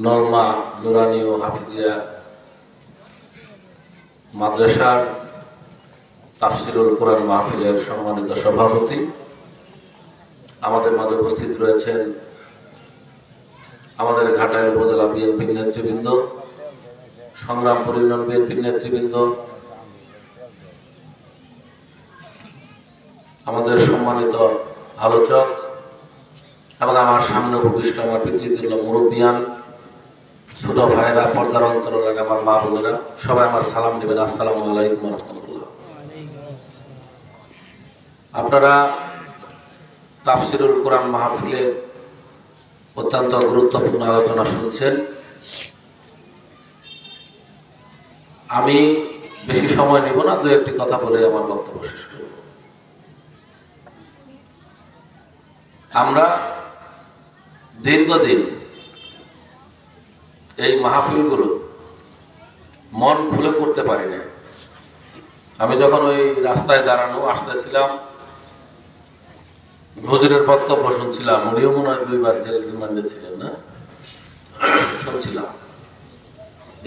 নরমা নুরানি ও হাফিজিয়া মাদ্রাসার তাফসিরুল কোরআন মাহফিলের সম্মানিত সভাপতি, আমাদের মাঝে উপস্থিত রয়েছেন আমাদের ঘাটাইল উপজেলা বিএনপির নেতৃবৃন্দ, সংগ্রামপুর ইউনিয়ন বিএনপির নেতৃবৃন্দ, আমাদের সম্মানিত আলোচক এবং আমার সামনে উপবিষ্ট আমার পিতৃতুল্য মুরব্বিয়ান, ছোট ভাইরা, পর্দার অন্তরালে আমার মা বোনেরা, সবাই আমার সালাম দেবেন। আসসালামু আলাইকুম ওয়া রাহমাতুল্লাহ। আপনারা তাফসিরুল কোরআন মাহফিলে অত্যন্ত গুরুত্বপূর্ণ আলোচনা শুনছেন। আমি বেশি সময় নেব না, দু একটি কথা বলে আমার বক্তব্য শেষ করব। আমরা দীর্ঘদিন এই মাহফিলগুলো মন খুলে করতে পারি না। আমি যখন ওই রাস্তায় দাঁড়ানো আসতেছিলাম, হুজুরের বক্তব্য শুনছিলাম, উনিও মনে হয় 2 বার জেল রিমান্ডে ছিলেন, না শুনছিলাম।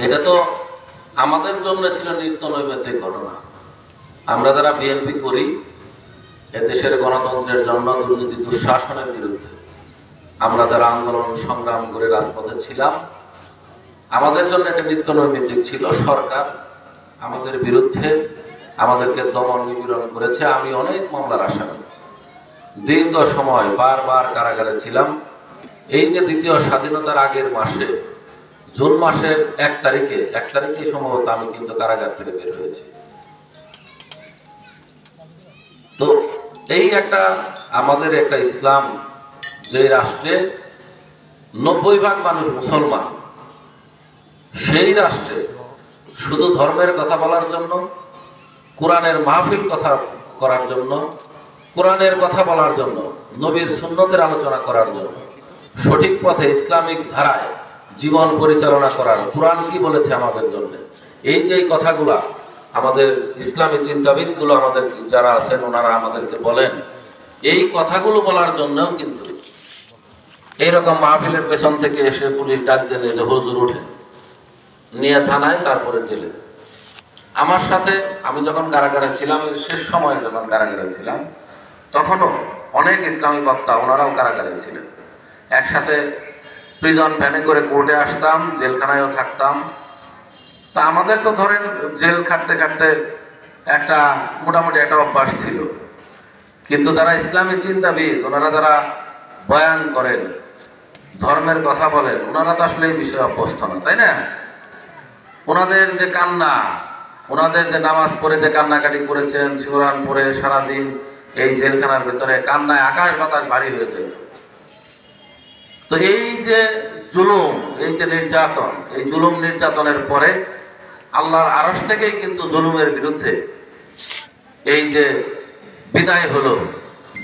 এটা তো আমাদের জন্য ছিল নিত্য নৈমিত্তিক ঘটনা। আমরা যারা বিএনপি করি, এদেশের গণতন্ত্রের জন্য, দুর্নীতি দুঃশাসনের বিরুদ্ধে আমরা যারা আন্দোলন সংগ্রাম করে রাজপথে ছিলাম, আমাদের জন্য এটা নিত্য নৈমিত্তিক ছিল। সরকার আমাদের বিরুদ্ধে আমাদেরকে দমন নিপীড়ন করেছে। আমি অনেক মামলার আসামি, দীর্ঘ সময় বারবার কারাগারে ছিলাম। এই যে দ্বিতীয় স্বাধীনতার আগের মাসে, জুন মাসের 1 তারিখে সম্ভবত আমি কিন্তু কারাগার থেকে বের হয়েছি। তো এই একটা আমাদের একটা ইসলাম, যে রাষ্ট্রে 90% মানুষ মুসলমান, সেই রাষ্ট্রে শুধু ধর্মের কথা বলার জন্য, কোরআনের মাহফিল কথা করার জন্য, কোরআনের কথা বলার জন্য, নবীর সুন্নতের আলোচনা করার জন্য, সঠিক পথে ইসলামিক ধারায় জীবন পরিচালনা করার, কোরআন কি বলেছে আমাদের জন্য, এই যে কথাগুলা আমাদের ইসলামী চিন্তাবিদগুলো আমাদের যারা আছেন ওনারা আমাদেরকে বলেন, এই কথাগুলো বলার জন্যও কিন্তু এইরকম মাহফিলের পেছন থেকে এসে পুলিশ ডাক দিলে যে হুজুর উঠে নিয়ে থানায়, তারপরে জেলে। আমার সাথে আমি যখন কারাগারে ছিলাম, শেষ সময়ে যখন কারাগারে ছিলাম, তখনও অনেক ইসলামী বক্তা ওনারাও কারাগারে ছিলেন। একসাথে প্রিজন ভ্যানে করে কোর্টে আসতাম, জেলখানায়ও থাকতাম। তা আমাদের তো ধরেন জেল খাটতে খাটতে একটা মোটামুটি একটা অভ্যাস ছিল। কিন্তু যারা ইসলামী চিন্তাবিদ, ওনারা যারা বয়ান করেন, ধর্মের কথা বলেন, ওনারা তো আসলে এই বিষয়ে অভ্যস্ত না, তাই না? ওনাদের যে কান্না, ওনাদের যে নামাজ পড়ে যে কান্নাকাটি করেছেন, কোরআন পড়ে সারাদিন এই জেলখানার ভেতরে কান্নায় আকাশ বাতাস ভারী হয়ে যেত। তো এই যে জুলুম, এই যে নির্যাতন, এই জুলুম নির্যাতনের পরে আল্লাহর আরশ থেকেই কিন্তু জুলুমের বিরুদ্ধে এই যে বিদায় হলো,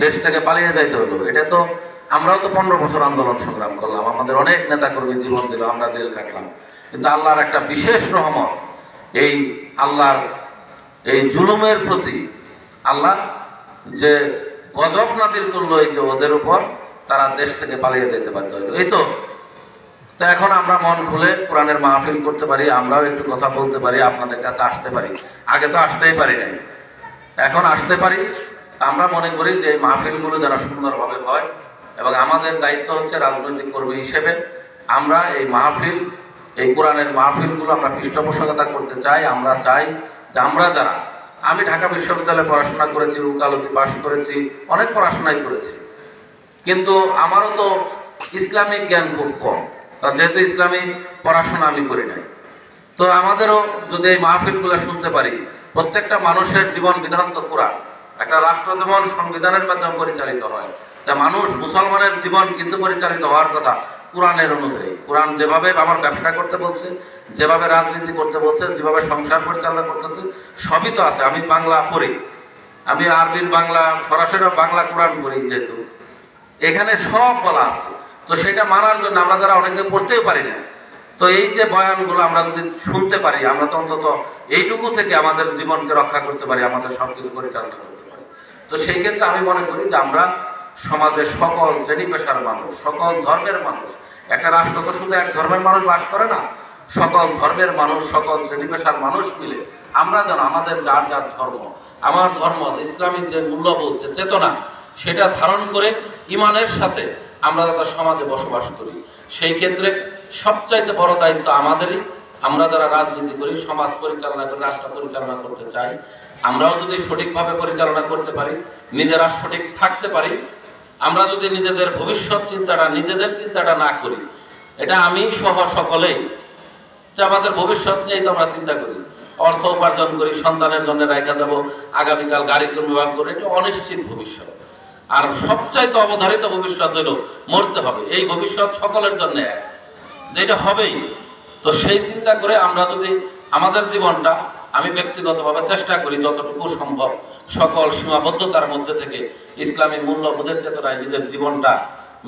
দেশ থেকে পালিয়ে যাইতে হলো। এটা তো আমরাও তো 15 বছর আন্দোলন সংগ্রাম করলাম, আমাদের অনেক নেতাকর্মী জীবন দিল, আমরা জেল কাটলাম। কিন্তু আল্লাহর একটা বিশেষ রহমত, এই আল্লাহর এই জুলুমের প্রতি আল্লাহ যে গজব নাযিল করলো এই যে ওদের উপর, তারা দেশ থেকে পালিয়ে যেতে বাধ্য হলো। এই তো এখন আমরা মন খুলে কোরআনের মাহফিল করতে পারি, আমরাও একটু কথা বলতে পারি, আপনাদের কাছে আসতে পারি। আগে তো আসতেই পারি নাই, এখন আসতে পারি। আমরা মনে করি যে এই মাহফিলগুলো যেন সুন্দরভাবে হয়, এবং আমাদের দায়িত্ব হচ্ছে রাজনৈতিক কর্মী হিসেবে আমরা এই মাহফিল, এই কোরআনের মাহফিলগুলো আমরা পৃষ্ঠপোষকতা করতে চাই। আমরা চাই যে আমরা যারা, আমি ঢাকা বিশ্ববিদ্যালয়ে পড়াশোনা করেছি, উকালতি পাশ করেছি, অনেক পড়াশোনাই করেছি, কিন্তু আমারও তো ইসলামিক জ্ঞান খুব কম, যেহেতু ইসলামী পড়াশোনা আমি করি নাই। তো আমাদেরও যদি এই মাহফিলগুলো শুনতে পারি, প্রত্যেকটা মানুষের জীবন বিধান তো কোরআন, একটা রাষ্ট্র যেমন সংবিধানের মাধ্যমে পরিচালিত হয়, তা মানুষ মুসলমানের জীবন কিন্তু পরিচালিত হওয়ার কথা কোরআনের অনুযায়ী। কোরআন যেভাবে আমার ব্যবসা করতে বলছে, যেভাবে রাজনীতি করতে বলছে, যেভাবে সংসার পরিচালনা করতেছে, সবই তো আছে। আমি বাংলা পড়ি, আমি আরবির বাংলা, সরাসরি বাংলা কোরআন পড়ি, যেহেতু এখানে সব বলা আছে। তো সেটা মানার জন্য আমরা যারা অনেকে পড়তেও পারি না, তো এই যে বয়ানগুলো আমরা যদি শুনতে পারি, আমরা তো অন্তত এইটুকু থেকে আমাদের জীবনকে রক্ষা করতে পারি, আমাদের সবকিছু পরিচালনা করতে পারি। তো সেই ক্ষেত্রে আমি মনে করি যে আমরা সমাজের সকল শ্রেণী পেশার মানুষ, সকল ধর্মের মানুষ, একটা রাষ্ট্র তো শুধু এক ধর্মের মানুষ বাস করে না, সকল ধর্মের মানুষ, সকল শ্রেণী পেশার মানুষ মিলে আমরা যেন আমাদের যার যার ধর্ম, আমার ধর্ম ইসলামিক যে মূল্যবোধ, যে চেতনা, সেটা ধারণ করে ইমানের সাথে আমরা যাতে সমাজে বসবাস করি। সেই ক্ষেত্রে সবচাইতে বড় দায়িত্ব আমাদেরই। আমরা যারা রাজনীতি করি, সমাজ পরিচালনা করি, রাষ্ট্র পরিচালনা করতে চাই, আমরাও যদি সঠিকভাবে পরিচালনা করতে পারি, নিজেরা সঠিক থাকতে পারি, আমরা যদি নিজেদের ভবিষ্যৎ চিন্তাটা, নিজেদের চিন্তাটা না করি, এটা আমি সহ সকলেই যে আমাদের ভবিষ্যৎ নিয়েই তো আমরা চিন্তা করি, অর্থ উপার্জন করি, সন্তানের জন্য রেখে যাব, আগামীকাল গাড়ি ব্যবহার করে, এটা অনিশ্চিত ভবিষ্যৎ। আর সবচাইতে অবধারিত ভবিষ্যৎ হলো মরতে হবে। এই ভবিষ্যৎ সকলের জন্য এক, যেটা হবেই। তো সেই চিন্তা করে আমরা যদি আমাদের জীবনটা, আমি ব্যক্তিগতভাবে চেষ্টা করি যতটুকু সম্ভব সকল সীমাবদ্ধতার মধ্যে থেকে ইসলামী মূল্যবোধের চেতনায় নিজের জীবনটা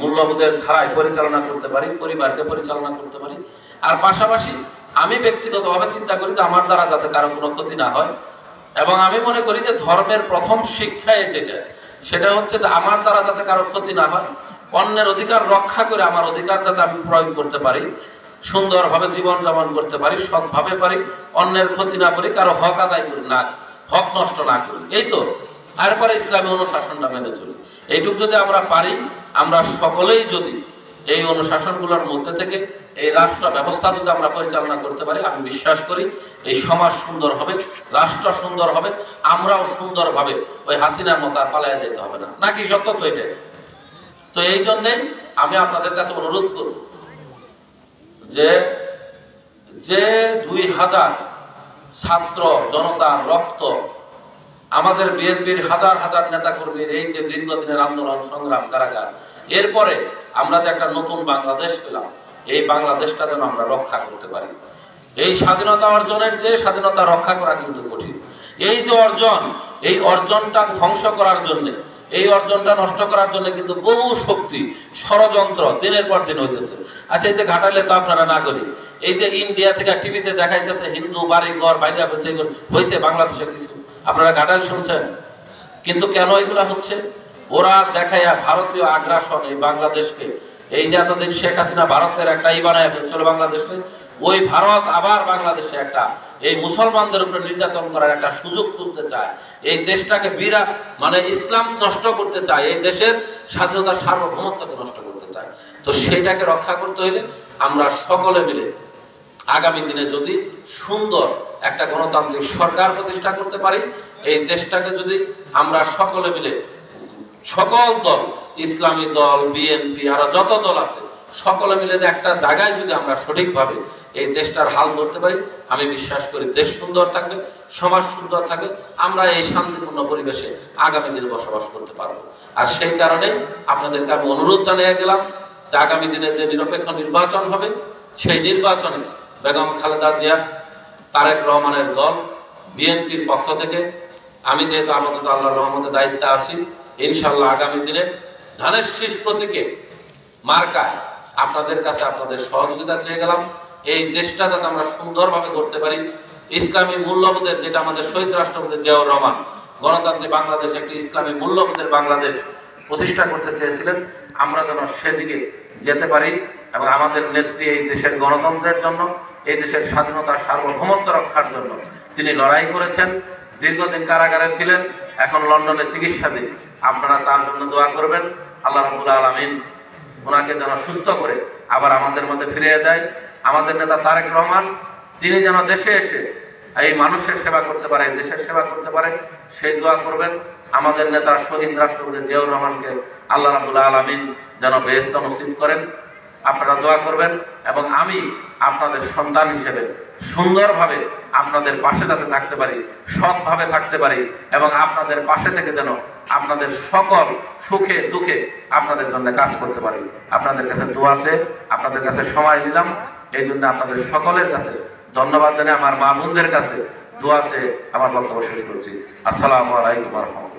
মূল্যবোধের ধারায় পরিচালনা করতে পারি, পরিবারকে পরিচালনা করতে পারি। আর পাশাপাশি আমি ব্যক্তিগতভাবে চিন্তা করি যে আমার দ্বারা যাতে কারো কোনো ক্ষতি না হয়। এবং আমি মনে করি যে ধর্মের প্রথম শিক্ষায় যেটা, সেটা হচ্ছে যে আমার দ্বারা যাতে কারো ক্ষতি না হয়, অন্যের অধিকার রক্ষা করে আমার অধিকার যাতে আমি প্রয়োগ করতে পারি, সুন্দরভাবে জীবনযাপন করতে পারি, সৎভাবে পারি, অন্যের ক্ষতি না করি, কারো হক আদায় করি না, হক নষ্ট না করি। এই তো তারপরে ইসলামী অনুশাসনটা মেনে চলি। এইটুকু যদি আমরা পারি, আমরা সকলেই যদি এই অনুশাসনগুলোর মধ্যে থেকে এই রাষ্ট্র ব্যবস্থা যদি আমরা পরিচালনা করতে পারি, আমি বিশ্বাস করি এই সমাজ সুন্দর হবে, রাষ্ট্র সুন্দর হবে, আমরাও সুন্দরভাবে ওই হাসিনার মতো আর পালাইয়া যেতে হবে না, নাকি সত্য তো এটাই। তো এই জন্যে আমি আপনাদের কাছে অনুরোধ করব যে যে 2000 ছাত্র জনতার রক্ত, আমাদের বিএনপির হাজার হাজার নেতাকর্মীর এই যে দীর্ঘদিনের আন্দোলন সংগ্রাম কারাগার, এরপরে আমরা যে একটা নতুন বাংলাদেশ পেলাম, এই বাংলাদেশটা যেন আমরা রক্ষা করতে পারি। এই স্বাধীনতা অর্জনের চেয়ে স্বাধীনতা রক্ষা করা কিন্তু কঠিন। এই যে অর্জন, এই অর্জনটা ধ্বংস করার জন্য, এই অর্জনটা নষ্ট করার জন্য কিন্তু বহু শক্তি, ষড়যন্ত্র দিনের পর দিন হইতেছে। আচ্ছা, এই যে ঘাটালে তো আপনারা না করি, এই যে ইন্ডিয়া থেকে টিভিতে দেখাইতেছে হিন্দু বাড়ি ঘর বাইরে ফেলছে, হয়েছে বাংলাদেশে কিছু, আপনারা ঘাটাল শুনছেন? কিন্তু কেন এগুলা হচ্ছে? ওরা দেখাইয়া ভারতীয় আগ্রাসন এই বাংলাদেশকে, এই যে এতদিন শেখ হাসিনা ভারতের একটা বানায় ফেলছিল বাংলাদেশকে, ওই ভারত আবার বাংলাদেশে একটা এই মুসলমানদের উপরে নির্যাতন করার একটা সুযোগ খুঁজতে চায়, এই দেশটাকে বিরাট মানে ইসলাম নষ্ট করতে চায়, এই দেশের স্বাধীনতা সার্বভৌমত্বকে নষ্ট করতে চায়। তো সেইটাকে রক্ষা করতে হলে আমরা সকলে মিলে আগামী দিনে যদি সুন্দর একটা গণতান্ত্রিক সরকার প্রতিষ্ঠা করতে পারি, এই দেশটাকে যদি আমরা সকলে মিলে, সকল দল, ইসলামী দল, বিএনপি, আরো যত দল আছে, সকলে মিলে একটা জায়গায় যদি আমরা সঠিকভাবে এই দেশটার হাল ধরতে পারি, আমি বিশ্বাস করি দেশ সুন্দর থাকবে, সমাজ সুন্দর থাকবে, আমরা এই শান্তিপূর্ণ পরিবেশে আগামী দিনে বসবাস করতে পারবো। আর সেই কারণে আপনাদেরকে আমি অনুরোধ জানিয়ে গেলাম যে আগামী দিনে যে নিরপেক্ষ নির্বাচন হবে, সেই নির্বাচনে বেগম খালেদা জিয়া, তারেক রহমানের দল, বিএনপির পক্ষ থেকে আমি যেহেতু আপাতত আল্লাহর রহমতে দায়িত্বে আছি, ইনশাআল্লাহ আগামী দিনে ধানের শীষ প্রতীকে মার্কায় আপনাদের কাছে আপনাদের সহযোগিতা চেয়ে গেলাম। এই দেশটা যাতে আমরা সুন্দরভাবে করতে পারি, ইসলামী মূল্যবোধের, যেটা আমাদের শহীদ রাষ্ট্রপতি জিয়াউর রহমান গণতান্ত্রিক বাংলাদেশ, একটি ইসলামী মূল্যবোধের বাংলাদেশ প্রতিষ্ঠা করতে চেয়েছিলেন, আমরা যেন সেদিকে যেতে পারি এবং আমাদের নেত্রী এই দেশের গণতন্ত্রের জন্য, এই দেশের স্বাধীনতার সার্বভৌমত্ব রক্ষার জন্য তিনি লড়াই করেছেন, দীর্ঘদিন কারাগারে ছিলেন, এখন লন্ডনে চিকিৎসাধীন। আপনারা তার জন্য দোয়া করবেন। আল্লাহ রাব্বুল আলামিন ওনাকে যেন সুস্থ করে আবার আমাদের মধ্যে ফিরিয়ে দেয়। আমাদের নেতা তারেক রহমান, তিনি যেন দেশে এসে এই মানুষের সেবা করতে পারে, দেশের সেবা করতে পারে, সেই দোয়া করবেন। আমাদের নেতা শহীদ রাষ্ট্রপতি জিয়াউর রহমানকে আল্লাহ রাব্বুল আলামিন যেন বেহেশত নসিব করেন, আপনারা দোয়া করবেন। এবং আমি আপনাদের সন্তান হিসেবে সুন্দরভাবে আপনাদের পাশে যাতে থাকতে পারি, সৎভাবে থাকতে পারি এবং আপনাদের পাশে থেকে যেন আপনাদের সকল সুখে দুঃখে আপনাদের জন্য কাজ করতে পারি। আপনাদের কাছে দোয়া চেয়ে আপনাদের কাছে সময় দিলাম, এই জন্য আপনাদের সকলের কাছে ধন্যবাদ জানিয়ে আমার মা বোনদের কাছে দোয়া চেয়ে আমার বক্তব্য শেষ করছি। আসসালামু আলাইকুম ওয়া রাহমাতুল্লাহ।